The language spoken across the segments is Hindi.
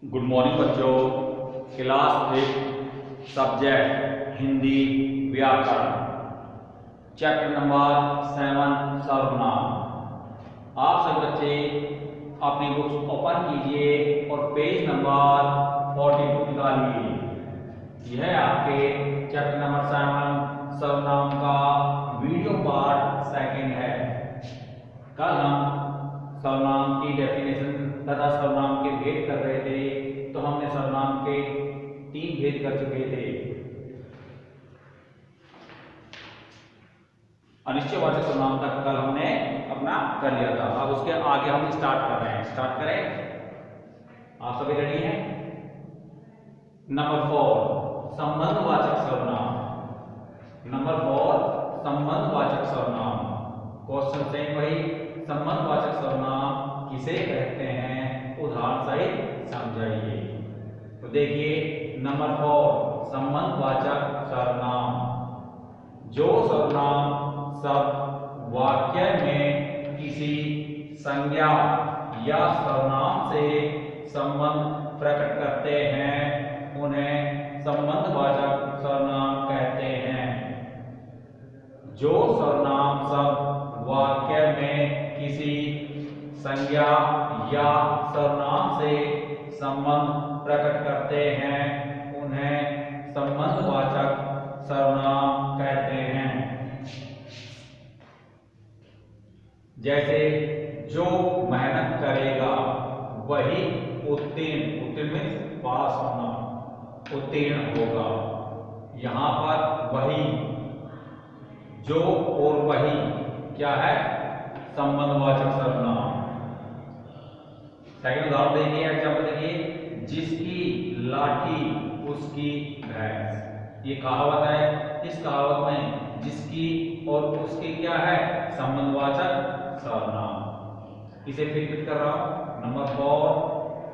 गुड मॉर्निंग बच्चों। क्लास 8 सब्जेक्ट हिंदी व्याकरण चैप्टर नंबर 7 सर्वनाम। आप सब बच्चे अपनी बुक्स ओपन कीजिए और पेज नंबर 42 निकालिए। यह आपके चैप्टर नंबर 7 सर्वनाम का वीडियो पार्ट सेकंड है। कल हम सर्वनाम की डेफिनेशन तथा सर्वनाम के भेद कर रहे थे, तो हमने सर्वनाम के 3 भेद कर चुके थे। अनिश्चयवाचक सर्वनाम तक कल हमने अपना कर लिया था। अब उसके आगे हम स्टार्ट कर रहे हैं। स्टार्ट करें? आप सभी रेडी हैं? नंबर 4 संबंधवाचक सर्वनाम। नंबर 4 संबंधवाचक सर्वनाम। क्वेश्चन सेम वही, संबंधवाचक सर्वनाम किसे कहते हैं, उदाहरण सहित समझाइए। तो देखिए नंबर 4 संबंधवाचक सर्वनाम, जो सर्वनाम शब्द वाक्य में किसी संज्ञा या सर्वनाम से संबंध प्रकट करते हैं, उन्हें संबंधवाचक सर्वनाम कहते हैं। जो सर्वनाम शब्द वाक्य में किसी संज्ञा या सर्वनाम से संबंध प्रकट करते हैं, उन्हें संबंधवाचक सर्वनाम कहते हैं। जैसे जो मेहनत करेगा वही उत्तीर्ण मीन्स पास होना, उत्तीर्ण होगा। यहां पर वही, जो और वही क्या है? संबंधवाचक सर्वनाम। सेकंड उदाहरण देखिए, एग्जाम्पल देखिए, जिसकी लाठी उसकी भैंस। ये कहावत है। इस कहावत में जिसकी और उसकी क्या है? संबंधवाचक सर्वनाम। इसे फिर रिपीट कर रहा हूं। नंबर 4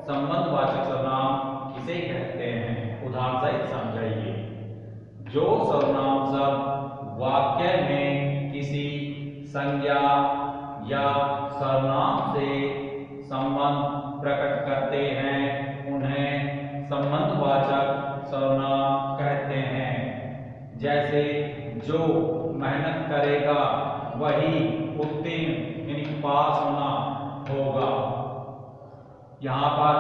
संबंधवाचक सर्वनाम किसे कहते हैं, उदाहरण सहित समझाइए। जो सर्वनाम शब्द वाक्य में किसी संज्ञा या सर्वनाम से संबंध प्रकट करते हैं, उन्हें संबंधवाचक सर्वनाम कहते हैं। जैसे जो मेहनत करेगा वही उत्तीर्ण यानी पास होना होगा। यहां पर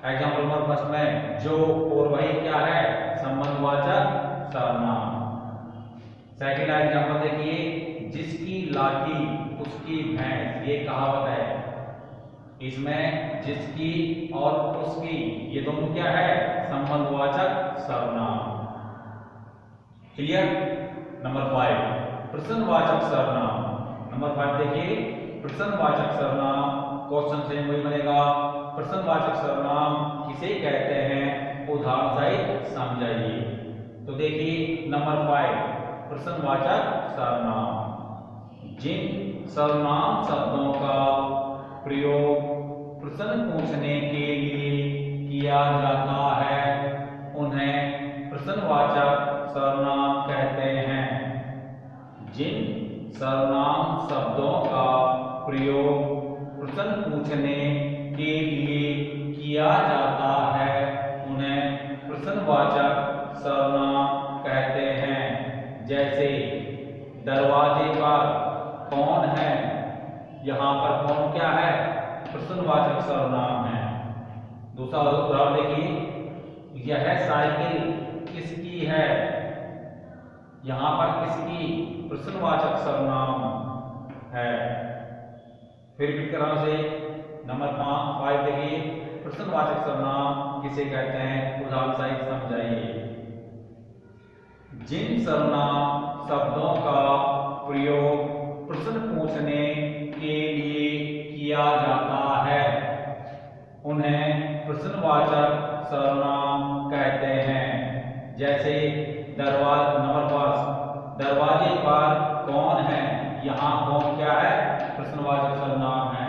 एग्जाम्पल नंबर फर्स्ट में जो और वही क्या है? संबंधवाचक सर्वनाम। सेकंड एग्जाम्पल देखिए, जिसकी लाठी उसकी भैंस। ये कहावत है। इसमें जिसकी और उसकी ये दोनों क्या है? संबंधवाचक सर्वनाम। क्लियर? नंबर 5 प्रश्नवाचक सर्वनाम। नंबर 5 देखिए, प्रश्नवाचक सर्वनाम। क्वेश्चन सेम वही बनेगा। प्रश्नवाचक सर्वनाम किसे कहते हैं, उदाहरण सहित समझाइए। तो देखिए नंबर 5 प्रश्नवाचक सर्वनाम, जिन सर्वनाम शब्दों का प्रयोग प्रश्न पूछने के लिए किया जाता है, उन्हें प्रश्नवाचक सर्वनाम कहते हैं। जिन सर्वनाम शब्दों का प्रयोग प्रश्न पूछने के लिए किया जाता है, उन्हें प्रश्नवाचक सर्वनाम कहते हैं। जैसे दरवाजे पर कौन है? यहां पर कौन क्या है? प्रश्नवाचक सर्वनाम है। दूसरा उदाहरण देखिए, यह साइकिल किसकी है? यहां पर किसकी प्रश्नवाचक सर्वनाम है। फिर रिपीट कर रहा हूं से। नंबर 5 देखिए, प्रश्नवाचक सर्वनाम किसे कहते हैं, उदाहरण सहित समझाइए। जिन सर्वनाम शब्दों का प्रयोग प्रश्न पूछने के लिए किया जाता है, उन्हें प्रश्नवाचक सर्वनाम कहते हैं। जैसे नंबर 5 दरवाजे पर कौन है? यहां कौन क्या है? प्रश्नवाचक सर्वनाम है।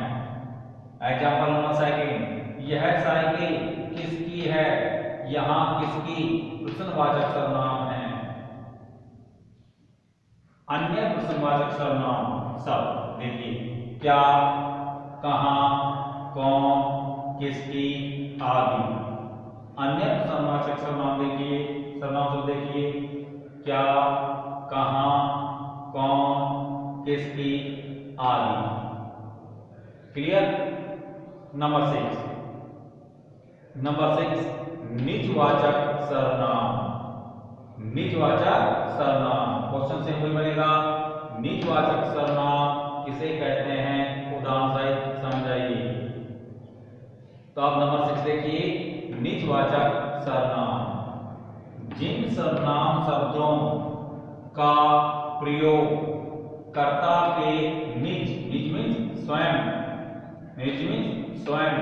एग्जाम्पल नंबर 2 यह साइकिल किसकी है? यहां किसकी प्रश्नवाचक सर्वनाम है। अन्य प्रश्नवाचक सर्वनाम शब्द देखिए, क्या, कहां, कौन, किसकी, आदि। अन्य समानार्थक सर्वनाम देखिए, सर्वनाम शब्द देखिए, क्या, कहाँ, कौन, किसकी, आदि। क्लियर। नंबर 6, निजवाचक सर्वनाम। निजवाचक सर्वनाम क्वेश्चन से वही बनेगा, निजवाचक सर्वनाम किसे कहते हैं, उदाहरण सहित समझाइए। तो आप नंबर 6 देखिए, निजवाचक सर्वनाम, जिन सर्वनाम शब्दों का प्रयोग कर्ता के निज, निज मीन्स स्वयं, निज मीन्स स्वयं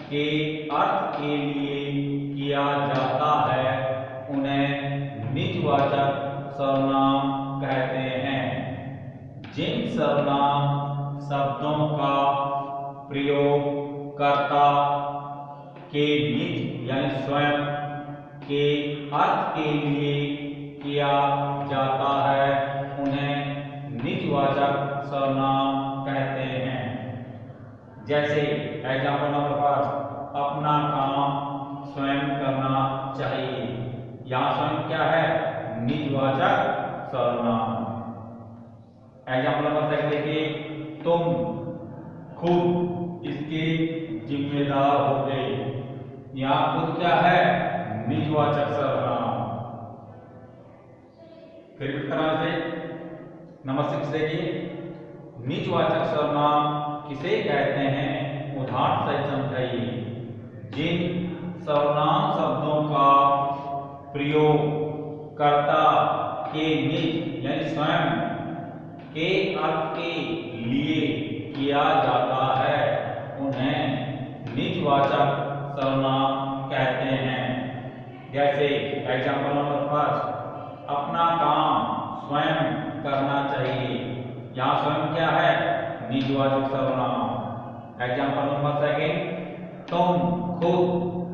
के अर्थ के लिए किया जाता है, उन्हें निजवाचक सर्वनाम कहते हैं। जिन सर्वनाम शब्दों का प्रयोग कर्ता के निज यानी स्वयं के अर्थ के लिए किया जाता है, उन्हें निजवाचक सर्वनाम कहते हैं। जैसे एग्जाम्पल नंबर 5, अपना काम स्वयं करना चाहिए। यहाँ स्वयं क्या है, निजवाचक सर्वनाम। एग्जाम्पल नंबर 7 देखिए, तुम खुद इसके जिम्मेदार हो गए। यहाँ खुद क्या है, निजवाचक सर्वनाम। फिर से नंबर 6 देखिए, निजवाचक सर्वनाम किसे कहते हैं, उदाहरण सहित समझाइए। जिन सर्वनाम शब्दों का प्रयोग कर्ता के निज यानी स्वयं के अर्थ के लिए किया जाता है, उन्हें निजवाचक सर्वनाम कहते हैं। जैसे एग्जाम्पल नंबर 5, अपना काम स्वयं करना चाहिए। यहाँ स्वयं क्या है, निजवाचक सर्वनाम। एग्जाम्पल नंबर 2, तुम खुद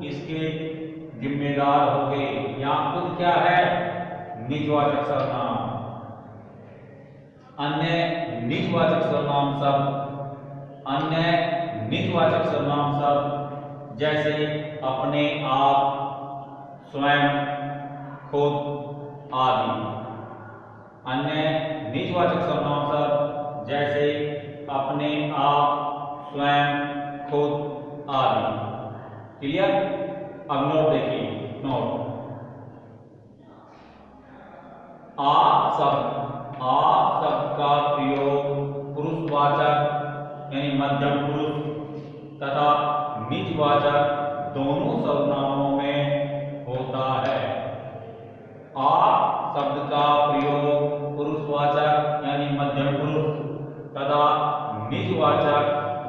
इसके जिम्मेदार होगे। यहाँ खुद क्या है, निजवाचक सर्वनाम। अन्य निजवाचक सर्वनाम शब्द, अन्य निजवाचक सर्वनाम शब्द जैसे अपने आप, स्वयं, खुद आदि। अन्य निजवाचक सर्वनाम शब्द जैसे अपने आप, स्वयं, खुद आदि। क्लियर। अब नोट देखिए, नोट, आप शब्द का प्रयोग पुरुषवाचक यानी मध्यम पुरुष तथा निजवाचक दोनों सर्वनामों में होता है। आप शब्द का प्रयोग पुरुषवाचक यानी मध्यम पुरुष तथा निजवाचक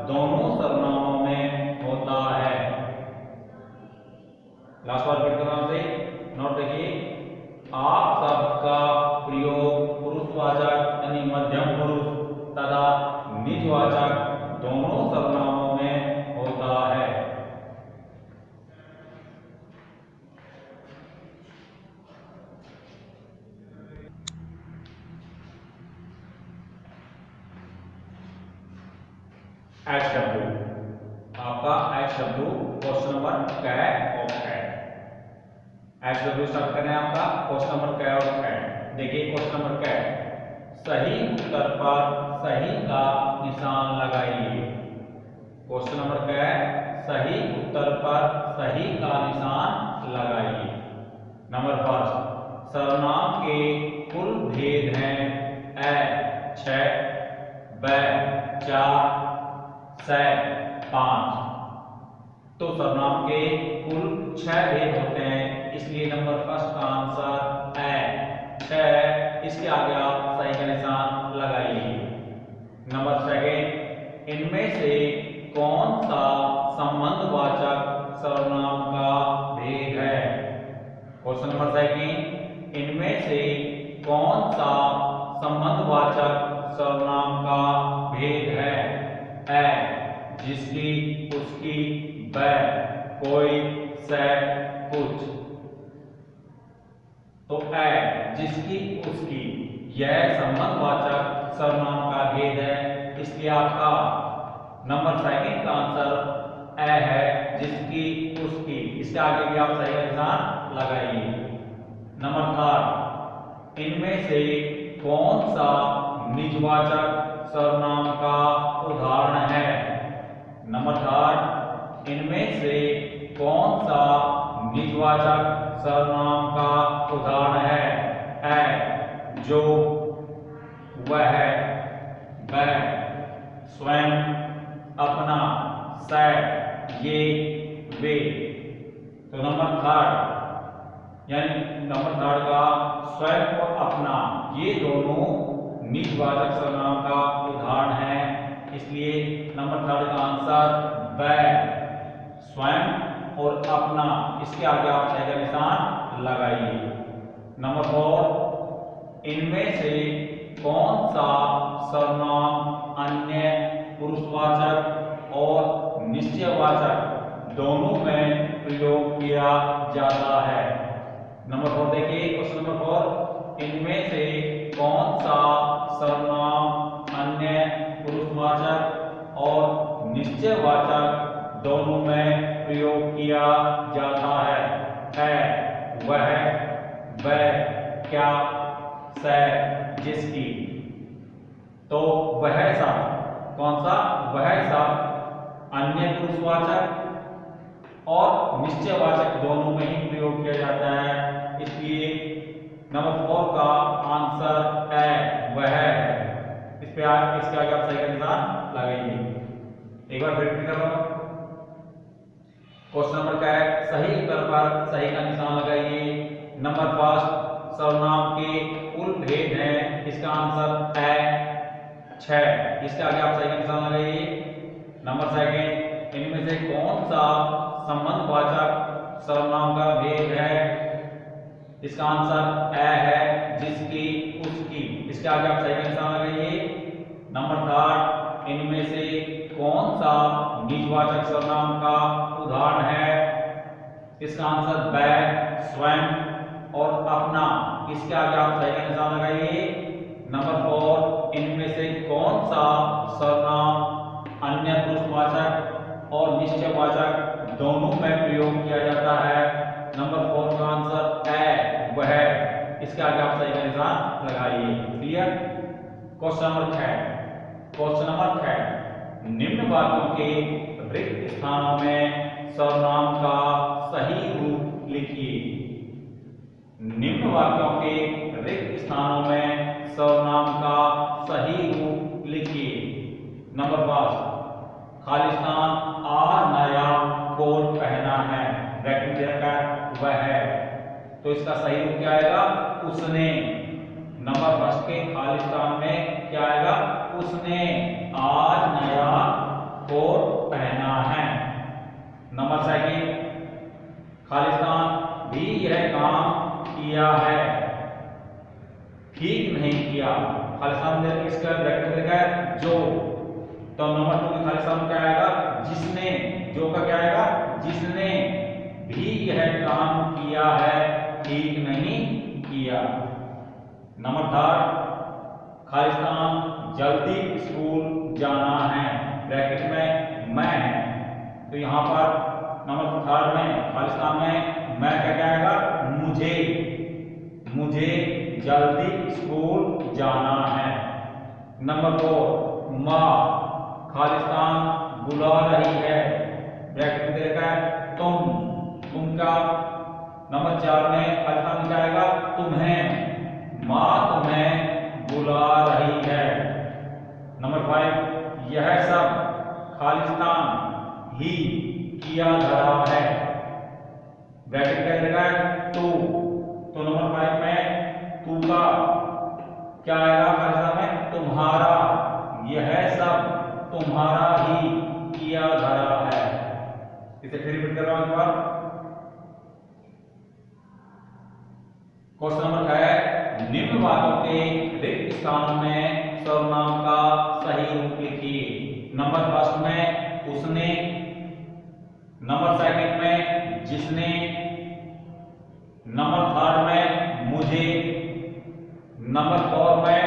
दोनों सर्वनामों में होता है। लास्ट बार फिर करना से नोट देखिए, आप शब्द का प्रयोग पुरुषवाचक यानी मध्यम पुरुष तथा निजवाचक दोनों सर्वनामों में होता है। HW आपका HW क्वेश्चन नंबर कै और कैट। HW स्टार्ट करें आपका क्वेश्चन नंबर कै और कैट। देखिए क्वेश्चन नंबर कैट, सही उत्तर पर सही का निशान लगाइए। क्वेश्चन नंबर कै, सही उत्तर पर सही का निशान लगाइए। नंबर 1, सर्वनाम के कुल भेद हैं ए 6, ब 4, से 5। तो सर्वनाम के कुल 6 भेद होते हैं, इसलिए नंबर 1 का आंसर है 6। इसके आगे आप सही का निशान लगाइए। नंबर 2, इनमें से कौन सा संबंधवाचक सर्वनाम का भेद है। क्वेश्चन नंबर 2, इनमें से कौन सा संबंधवाचक सर्वनाम का भेद है। ए जिसकी, उसकी, ब कोई, से कुछ। तो ए जिसकी, उसकी यह संबंधवाचक सर्वनाम का भेद है, इसलिए आपका नंबर 2 का आंसर ए है जिसकी उसकी, इसके आगे भी आप सही का निशान लगाइए। नंबर 3, इनमें से कौन सा निजवाचक सर्वनाम का उदाहरण है? नंबर 3, इनमें से कौन सा निजवाचक सर्वनाम का उदाहरण है? ए जो, वह, वह, स्वयं, अपना, स, ये, वे। तो नंबर 3 यानी नंबर 3 का स्वयं और अपना ये दोनों निजवाचक सर्वनाम का उदाहरण है, इसलिए नंबर 3 का आंसर वह, स्वयं और अपना, इसके आगे आप सही का निशान लगाइए। नंबर 4, इनमें से कौन सा सर्वनाम अन्य पुरुषवाचक और निश्चयवाचक दोनों में प्रयोग किया जाता है? नंबर 4 देखिए, क्वेश्चन नंबर 4, इनमें से कौन सा सर्वनाम अन्य पुरुषवाचक और निश्चयवाचक दोनों में प्रयोग किया जाता है? वह, वह, क्या, से, जिसकी। तो वह सब, कौन सा? वह सब अन्य पुरुषवाचक और निश्चयवाचक दोनों में ही प्रयोग किया जाता है, इसलिए नंबर 4 का आंसर है वह है। इसके आगे आप सही का निशान लगाइए। एक बार रिपीट कर रहा हूं। क्वेश्चन नंबर क्या है? सही उत्तर पर सही का निशान लगाइए। नंबर 1, सर्वनाम के कुल भेद हैं, इसका आंसर है 6, इसके आगे आप सही का निशान लगाइए। नंबर 2, इनमें से कौन सा संबंधवाचक सर्वनाम का भेद है? इसका आंसर है जिसकी, उसकी, इसके आगे आप सही का निशान लगाइए। नंबर 3, इनमें से कौन सा निजवाचक सर्वनाम का उदाहरण है? इसका आंसर वह, स्वयं और अपना, इसके आगे आप सही का निशान लगाइए। नंबर 4, इनमें से कौन सा सर्वनाम अन्य पुरुषवाचक और निश्चयवाचक दोनों में प्रयोग किया जाता है? नंबर 4 का आंसर है वह, इसके आगे आप सही का निशान लगाइए। क्लियर? क्वेश्चन नंबर 6, निम्न वाक्यों के रिक्त स्थानों में सर्वनाम का सही रूप लिखिए। निम्न वाक्यों के रिक्त स्थानों में सर्वनाम का सही रूप लिखिए। नंबर 5, खालिस्तान आज नया कोट पहना है, ब्रैकेट में रखा है वह है, तो इसका सही रूप क्या आएगा? उसने। नंबर 1 के खालिस्तान में क्या आएगा? उसने आज नया कोट पहना है। नंबर 2, खालिस्तान भी यह काम किया है, ठीक नहीं किया। खालिस्तान इसका ब्रैकेट लिखा है जो, तो नंबर 2 के खालिस्तान क्या आएगा? जिसने, जो का क्या आएगा? जिसने भी यह काम किया है, ठीक नहीं किया। नंबर 3, खालिस्तान जल्दी स्कूल जाना है, ब्रैकेट में मैं है, तो यहां पर नंबर 3 में खालिस्तान में मैं क्या आएगा? मुझे, मुझे जल्दी स्कूल जाना है। नंबर 2, माँ खालिस्तान बुला रही है, ब्रैकेट में देखा है तुम का। नंबर 4 में खालिस्तान क्या आएगा? तुम्हें, माँ तुम्हें बुला रही है। नंबर 5, यह सब खालिस्तान ही किया धरा है, ब्रैकेट क्या लगा है? तू, तो नंबर 5 में तू का क्या आएगा? खालिस्तान में तुम्हारा, यह सब तुम्हारा ही किया धरा है। इसे फिर रिपीट कर रहा हूं एक बार। क्वेश्चन नंबर है, निम्न वाक्यों के रिक्त स्थानों में सर्वनाम का सही रूप लिखिए। नंबर 1 में उसने, नंबर 2 में जिसने, नंबर 3 में मुझे, नंबर 4 में